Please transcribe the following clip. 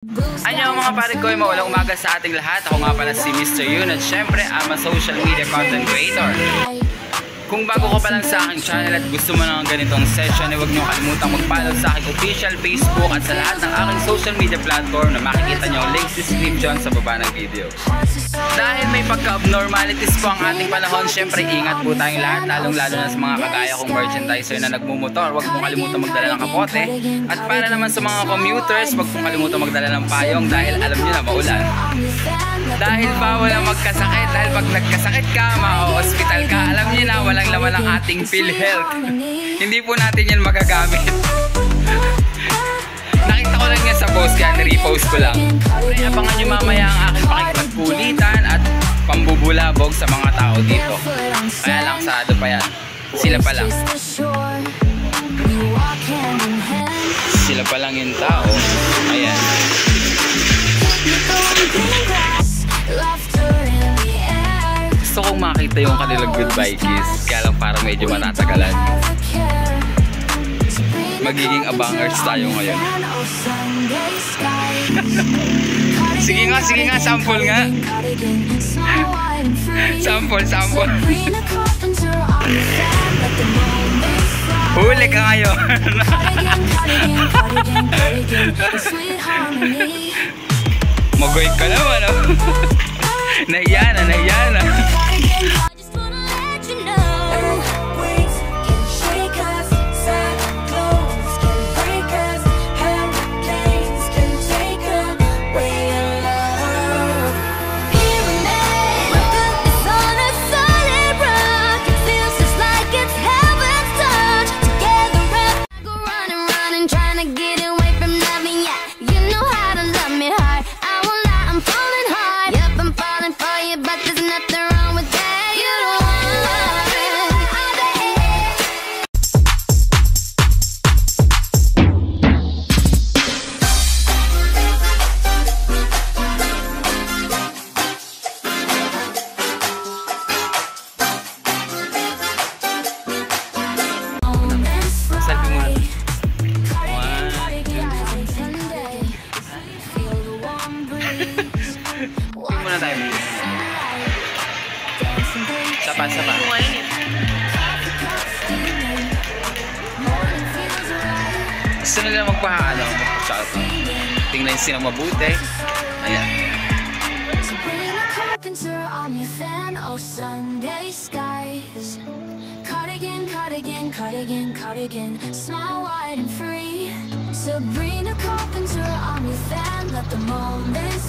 Anyo mga pare ko, maulang umaga sa ating lahat. Ako nga pala si Mr. Yun at syempre I'm a social media content creator. Kung bago ka pa lang sa aking channel at gusto mo ng ganitong session, huwag niyo kalimutang mag-follow sa aking official Facebook at sa lahat ng aking social media platform na makikita niyo ang link description sa baba ng video. Dahil may pagka-abnormalities po ang ating panahon, syempre ingat po tayong lahat, lalong-lalo na sa mga kagaya kong merchandiser na nagmumotor. Huwag pong kalimutan magdala ng kapote. At para naman sa mga commuters, huwag pong kalimutan magdala ng payong dahil alam niyo na maulan. Dahil bawal ang magkasakit, dahil pag nagkasakit ka, ma-hospital ka, alam niyo na walang laman ang ating PhilHealth. Hindi po natin yan magagamit. Nakita ko lang yan sa post, kaya nirepost ko lang. Abangan nyo mamaya ang aking pakikipagkulitan at pambubulabog sa mga tao dito. Kaya lang sado pa yan. Sila pa lang. Sila pa lang yung tao. Ayan. Gusto kong makita yung kanilang goodbye kiss, kaya lang parang medyo matatagalan. Magiging abangers tayo ngayon. Sige nga, sample nga. Sample. Huli ka ngayon. Magoy ka naman, oh. Nahiya na. Sapa. Gusto nila magpa-shot. Tingnan sila mabuti. Ayan. Cardigan, smile wide and free. Sabrina Carpenter, I'm your fan. Let the moment